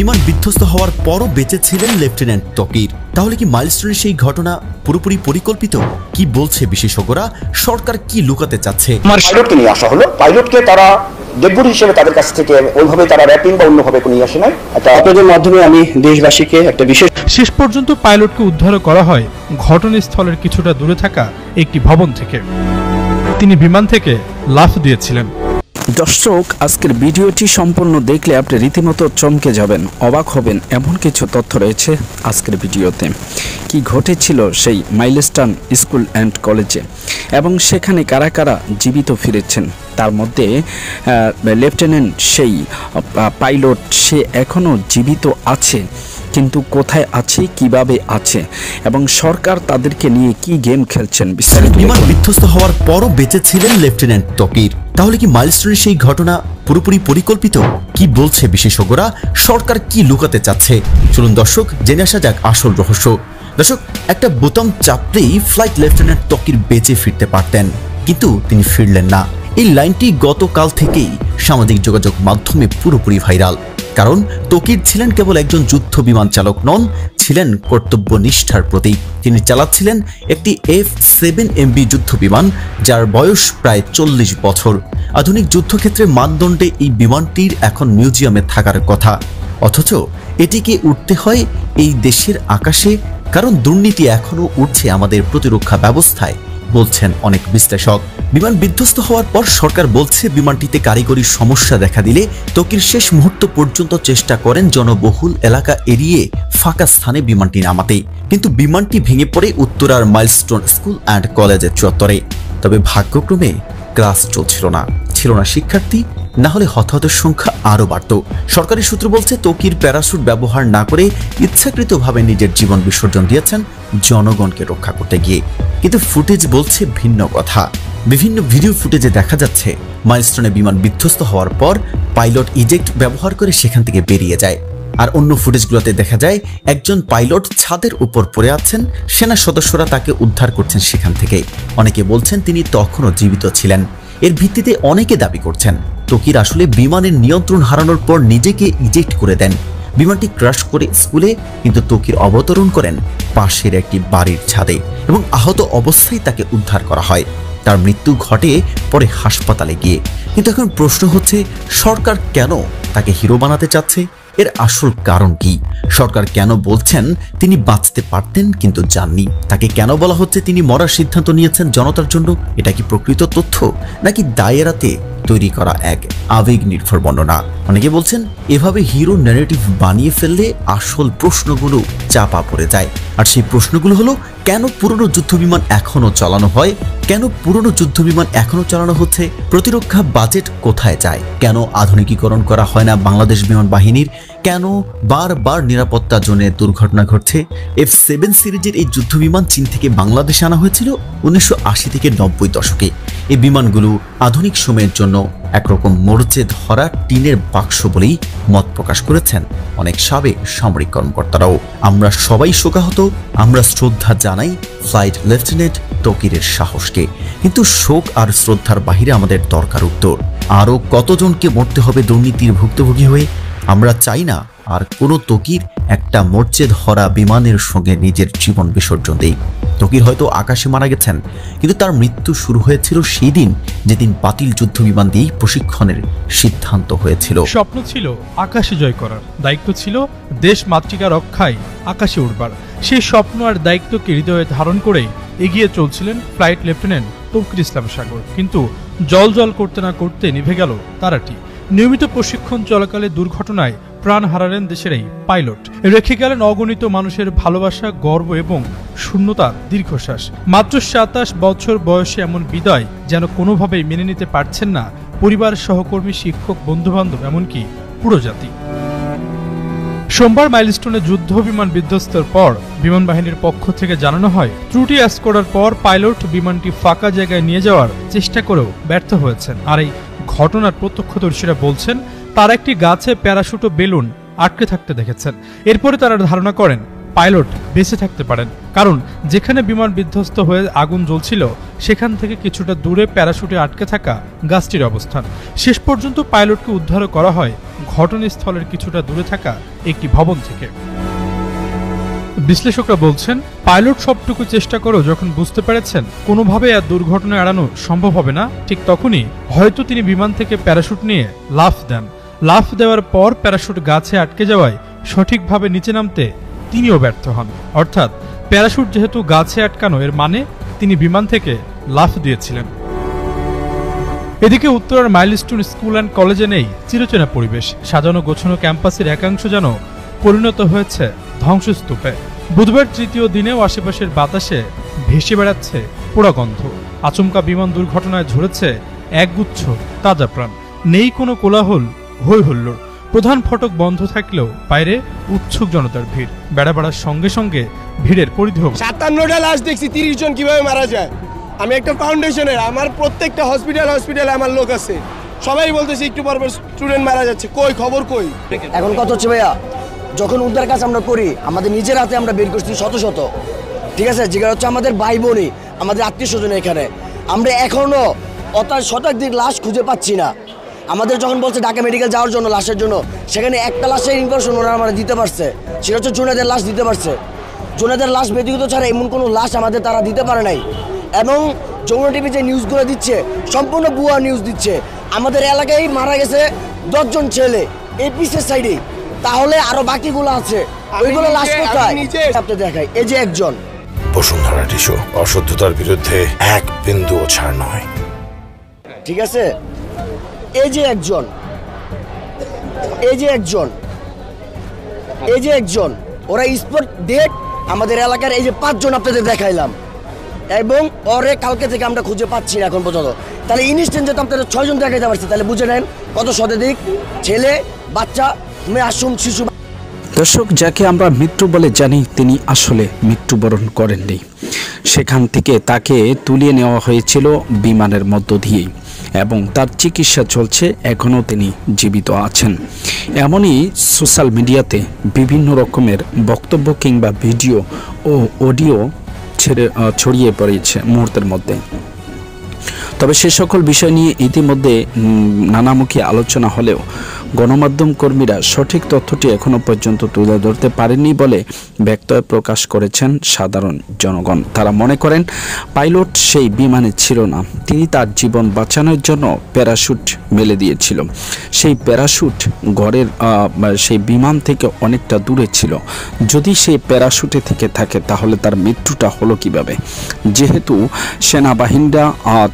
বিমান বিধ্বস্ত হওয়ার পরও বেঁচে ছিলেন লেফটেন্যান্ট তকির। তাহলে কি মাইলস্টোনের সেই ঘটনা পুরোপুরি পরিকল্পিত? কি বলছে বিশেষজ্ঞরা? সরকার কি লুকাতে চাচ্ছে? পাইলটকে নিয়ে আসা হলো, পাইলটকে তারা ডেডবডি হিসেবে তাদের কাছ থেকে ওইভাবে তারা র্যাপিং বা অন্যভাবে নিয়ে আসে নাই। আপনাদের মাধ্যমে আমি দেশবাসীকে একটা বিশেষ শেষ পর্যন্ত পাইলটকে উদ্ধার করা হয় ঘটনাস্থলের কিছুটা দূরে থাকা একটি ভবন থেকে। তিনি বিমান থেকে লাফ দিয়েছিলেন। দর্শক, আজকের ভিডিওটি সম্পূর্ণ দেখলে আপনি রীতিমতো চমকে যাবেন, অবাক হবেন। এমন কিছু তথ্য রয়েছে আজকের ভিডিওতে। কি ঘটেছিল সেই মাইলস্টোন স্কুল অ্যান্ড কলেজে এবং সেখানে কারা কারা জীবিত ফিরেছেন, তার মধ্যে লেফটেন্যান্ট সেই পাইলট, সে এখনও জীবিত আছে, কিন্তু কোথায় আছে, কিভাবে আছে এবং সরকার তাদেরকে নিয়ে কি গেম খেলছেন বিস্তারিত। বিমান বিধ্বস্ত হওয়ার পরও বেঁচে ছিলেন লেফটেন্যান্ট তকির। তাহলে কি মাইলস্টোনের সেই ঘটনা পুরোপুরি পরিকল্পিত? কি বলছে বিশেষজ্ঞরা? সরকার কি লুকাতে চাচ্ছে? চলুন দর্শক, জেনে আসা যাক আসল রহস্য। দর্শক, একটা বোতাম চাপলেই ফ্লাইট লেফটেন্যান্ট তকির বেঁচে ফিরতে পারতেন, কিন্তু তিনি ফিরলেন না। এই লাইনটি গতকাল থেকেই সামাজিক যোগাযোগ মাধ্যমে পুরোপুরি ভাইরাল। কারণ তকির ছিলেন কেবল একজন যুদ্ধ বিমান চালক নন, ছিলেন কর্তব্যনিষ্ঠার প্রতীক। তিনি চালাচ্ছিলেন একটি F-7MB যুদ্ধ বিমান, যার বয়স প্রায় 40 বছর। আধুনিক যুদ্ধক্ষেত্রে মানদণ্ডে এই বিমানটির এখন মিউজিয়ামে থাকার কথা, অথচ এটিকে উঠতে হয় এই দেশের আকাশে, কারণ দুর্নীতি এখনও উঠছে আমাদের প্রতিরক্ষা ব্যবস্থায়, বলছেন অনেক বিশ্লেষক। বিমান বিধ্বস্ত হওয়ার পর সরকার বলছে বিমানটিতে কারিগরি সমস্যা দেখা দিলে তকির শেষ মুহূর্ত পর্যন্ত চেষ্টা করেন জনবহুল এলাকা এড়িয়ে ফাঁকা স্থানে বিমানটি নামাতে, কিন্তু বিমানটি ভেঙে পড়ে উত্তরার মাইলস্টোন স্কুল অ্যান্ড কলেজের চত্বরে। তবে ভাগ্যক্রমে ক্লাস চলছিল না, ছিল না শিক্ষার্থী, না হলে হতাহতের সংখ্যা আরও বাড়ত। সরকারি সূত্র বলছে তকির প্যারাশুট ব্যবহার না করে ইচ্ছাকৃতভাবে নিজের জীবন বিসর্জন দিয়েছেন জনগণকে রক্ষা করতে গিয়ে, কিন্তু ফুটেজ বলছে ভিন্ন কথা। বিভিন্ন ভিডিও ফুটেজে দেখা যাচ্ছে মাইলস্টোনে বিমান বিধ্বস্ত হওয়ার পর পাইলট ইজেক্ট ব্যবহার করে সেখান থেকে বেরিয়ে যায়, আর অন্য ফুটেজগুলোতে দেখা যায় একজন পাইলট ছাদের উপর পড়ে আছেন, সেনা সদস্যরা তাকে উদ্ধার করছেন সেখান থেকে। অনেকে বলছেন তিনি তখনও জীবিত ছিলেন। এর ভিত্তিতে অনেকে দাবি করছেন তকির আসলে বিমানের নিয়ন্ত্রণ হারানোর পর নিজেকে ইজেক্ট করে দেন। বিমানটি ক্র্যাশ করে স্কুলে, কিন্তু তকির অবতরণ করেন পাশের একটি বাড়ির ছাদে এবং আহত অবস্থায় তাকে উদ্ধার করা হয়। তার মৃত্যু ঘটে পরে হাসপাতালে গিয়ে। কিন্তু এখন প্রশ্ন হচ্ছে, সরকার কেন তাকে হিরো বানাতে চাচ্ছে? এর আসল কারণ কি? সরকার কেন বলছেন তিনি বাঁচতে পারতেন কিন্তু যাননি? তাকে কেন বলা হচ্ছে তিনি মরার সিদ্ধান্ত নিয়েছেন জনতার জন্য? এটা কি প্রকৃত তথ্য, নাকি দায়েরাতে তৈরি করা এক আবেগ নির্ভর বর্ণনা? অনেকে বলছেন এভাবে হিরো ন্যারেটিভ বানিয়ে ফেললে আসল প্রশ্নগুলো চাপা পড়ে যায়। আর সেই প্রশ্নগুলো হলো, কেন পুরনো যুদ্ধবিমান এখনো চালানো হয়? কেন পুরনো যুদ্ধবিমান এখনো চালানো হচ্ছে? প্রতিরক্ষা বাজেট কোথায় যায়? কেন আধুনিকীকরণ করা হয় না বাংলাদেশ বিমান বাহিনীর? কেন বারবার নিরাপত্তা জোনে দুর্ঘটনা ঘটছে? F-7 সিরিজের এই যুদ্ধবিমান চীন থেকে বাংলাদেশে আনা হয়েছিল 1980 থেকে 90 দশকে। এই বিমানগুলো আধুনিক সময়ের জন্য একরকম মরচে ধরা টিনের বাক্স বলেই মত প্রকাশ করেছেন অনেক সাবেক সামরিক কর্মকর্তারাও। আমরা সবাই শোকাহত, আমরা শ্রদ্ধা জানাই ফ্লাইট লেফটেন্যান্ট তকিরের সাহসকে, কিন্তু শোক আর শ্রদ্ধার বাহিরে আমাদের দরকার উত্তর। আরও কতজনকে মরতে হবে দুর্নীতির ভুক্তভোগী হয়ে? আমরা চাই না আর কোনো তকির একটা মরচে ধরা বিমানের সঙ্গে নিজের জীবন বিসর্জন দেই। তকির হয়তো আকাশে মারা গেছেন, কিন্তু তার মৃত্যু শুরু হয়েছিল সেই দিন যেদিন বাতিল যুদ্ধ বিমান দিয়েই প্রশিক্ষণের সিদ্ধান্ত হয়েছিল। স্বপ্ন ছিল আকাশে জয় করার, দায়িত্ব ছিল দেশ মাতৃকা রক্ষায় আকাশে উড়বার। সেই স্বপ্ন আর দায়িত্বকে হৃদয়ে ধারণ করেই এগিয়ে চলছিলেন ফ্লাইট লেফটেন্যান্ট তৌকির ইসলাম সাগর। কিন্তু জল জল করতে না করতে নিভে গেল তারাটি। নিয়মিত প্রশিক্ষণ চলাকালে দুর্ঘটনায় প্রাণ হারালেন দেশের এই পাইলট, রেখে গেলেন অগণিত মানুষের ভালোবাসা, গর্ব এবং শূন্যতার দীর্ঘশ্বাস। মাত্র 27 বছর বয়সে এমন বিদায় যেন কোনোভাবেই মেনে নিতে পারছেন না পরিবার, সহকর্মী, শিক্ষক, বন্ধুবান্ধব, এমনকি পুরো জাতি। সোমবার মাইলস্টোনে যুদ্ধ বিমান বিধ্বস্তের পর বিমান বাহিনীর পক্ষ থেকে জানানো হয়, ত্রুটি আঁচ করার পর পাইলট বিমানটি ফাঁকা জায়গায় নিয়ে যাওয়ার চেষ্টা করেও ব্যর্থ হয়েছেন। আর এই ঘটনার প্রত্যক্ষদর্শীরা বলছেন তারা একটি গাছে প্যারাশুট ও বেলুন আটকে থাকতে দেখেছেন। এরপরে তারা ধারণা করেন পাইলট বেঁচে থাকতে পারেন, কারণ যেখানে বিমান বিধ্বস্ত হয়ে আগুন জ্বলছিল সেখান থেকে কিছুটা দূরে প্যারাশুটে আটকে থাকা গাছটির অবস্থান। শেষ পর্যন্ত পাইলটকে উদ্ধার করা হয় ঘটনাস্থলের কিছুটা দূরে থাকা একটি ভবন থেকে। বিশ্লেষকরা বলছেন, পাইলট সবটুকু চেষ্টা করেও যখন বুঝতে পেরেছেন কোনোভাবে আর দুর্ঘটনা এড়ানো সম্ভব হবে না, ঠিক তখনই হয়তো তিনি বিমান থেকে প্যারাশুট নিয়ে লাফ দেন। লাফ দেওয়ার পর প্যারাশুট গাছে আটকে যাওয়ায় সঠিকভাবে নিচে নামতে তিনিও ব্যর্থ হন। অর্থাৎ প্যারাশুট যেহেতু গাছে আটকানো, এর মানে তিনি বিমান থেকে লাফ দিয়েছিলেন। এদিকে উত্তরার মাইলস্টোন স্কুল অ্যান্ড কলেজে নেই চিরচেনা পরিবেশ। সাজানো গোছানো ক্যাম্পাসের একাংশ যেন পরিণত হয়েছে ধ্বংসস্তূপে। বুধবার তৃতীয় দিনেও আশেপাশের বাতাসে ভেসে বেড়াচ্ছে পোড়া গন্ধ। আচমকা বিমান দুর্ঘটনায় ঝরেছে একগুচ্ছ তাজা প্রাণ। নেই কোনো কোলাহল, হই হুল্লোড়। প্রধান ফটক বন্ধ থাকলেও বাইরে উৎসুক জনতার ভিড়। বেড়া বাড়ার সঙ্গে সঙ্গে ভিড়ের পরিধিও। 57টা লাশ দেখছি, 30 জন কিভাবে মারা যায়। আমি একটা ফাউন্ডেশনের, আমার প্রত্যেকটা হসপিটালে আমার লোক আছে, সবাই বলতেছে একটু পর স্টুডেন্ট মারা যাচ্ছে, কই খবর কই? এখন কত হচ্ছে ভাইয়া, যখন উদ্ধার কাজ আমরা করি আমাদের নিজের হাতে আমরা বের করছি শত শত, ঠিক আছে, যেটা হচ্ছে আমাদের ভাই বোনই, আমাদের আত্মীয় স্বজন। এখানে আমরা এখনো শতাধিক লাশ খুঁজে পাচ্ছি না। আমাদের যখন বলছে ঢাকা মেডিকেল যাওয়ার জন্য লাশের জন্য, সেখানে একটা লাশের ইনফরমেশন ওরা আমরা দিতে পারছে, সেটা হচ্ছে জুনেদের লাশ দিতে পারছে। জুনেদের লাশ ব্যক্তিগত ছাড়া এমন কোনো লাশ আমাদের তারা দিতে পারে নাই। এবং যমুনা টিভি যে নিউজগুলো দিচ্ছে সম্পূর্ণ ভুয়া নিউজ দিচ্ছে। আমাদের এলাকায় মারা গেছে 10 জন ছেলে এই পিসের সাইডে, তাহলে আরো বাকিগুলো আছে, ওইগুলো লাশ কোথায় আপনি দেখাই। এই যে একজন বসুন্ধরা টিস্যু অশুদ্ধতার বিরুদ্ধে এক বিন্দুও ছাড় নয়, ঠিক আছে। এই যে একজন, এই যে একজন, এই যে একজন, ওরা স্পট ডেট আমাদের এলাকার এই যে 5 জন আপনাদের দেখাইলাম, এবং ওরে কালকে থেকে আমরা খুঁজে পাচ্ছি না এখন পর্যন্ত। তাহলে ইনস্ট্যান্ট যেহেতু আপনাদের 6 জন দেখাইতে পারছি, তাহলে বুঝে নেন কত শতাধিক ছেলে, বাচ্চা, মাসুম শিশু। দর্শক, যাকে আমরা মৃত্যু বলে জানি তিনি আসলে মৃত্যুবরণ করেননি। সেখান থেকে তাকে তুলিয়ে নেওয়া হয়েছিল বিমানের মধ্য দিয়েই, এবং তার চিকিৎসা চলছে, এখনও তিনি জীবিত আছেন। এমনই সোশ্যাল মিডিয়াতে বিভিন্ন রকমের বক্তব্য কিংবা ভিডিও ও অডিও ছড়িয়ে পড়েছে মুহূর্তের মধ্যে। তবে সে সকল বিষয় নিয়ে ইতিমধ্যে নানামুখী আলোচনা হলেও গণমাধ্যম কর্মীরা সঠিক তথ্যটি এখনো পর্যন্ত তুলে ধরতে পারেননি বলে ব্যক্তব্য প্রকাশ করেছেন সাধারণ জনগণ। তারা মনে করেন পাইলট সেই বিমানে ছিল না, তিনি তার জীবন বাঁচানোর জন্য প্যারাশুট মেলে দিয়েছিল। সেই প্যারাশুট ঘরের সেই বিমান থেকে অনেকটা দূরে ছিল। যদি সেই প্যারাশুটে থেকে থাকে তাহলে তার মৃত্যুটা হলো কিভাবে? যেহেতু সেনাবাহিনীরা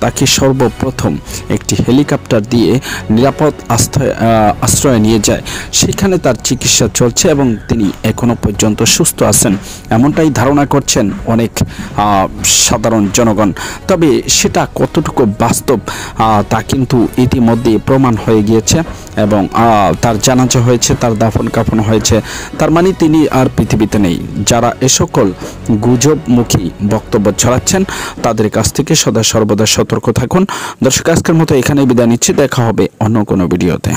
তাকে সর্বপ্রথম একটি হেলিকপ্টার দিয়ে নিরাপদ আশ্রয় নিয়ে যায়, সেখানে তার চিকিৎসা চলছে এবং তিনি এখনো পর্যন্ত সুস্থ আছেন, এমনটাই ধারণা করছেন অনেক সাধারণ জনগণ। তবে সেটা কতটুকু বাস্তব তা কিন্তু ইতিমধ্যে প্রমাণ হয়ে গিয়েছে, এবং তার জানাজা হয়েছে, তার দাফন কাফন হয়েছে। তার মানে তিনি আর পৃথিবীতে নেই। যারা এ সকল গুজবমুখী বক্তব্য ছড়াচ্ছেন তাদের কাছ থেকে সদা সর্বদা সতর্ক থাকুন। দর্শক, আজকের মতো এখানেই বিদায় নিচ্ছি, দেখা হবে অন্য কোনো ভিডিওতে।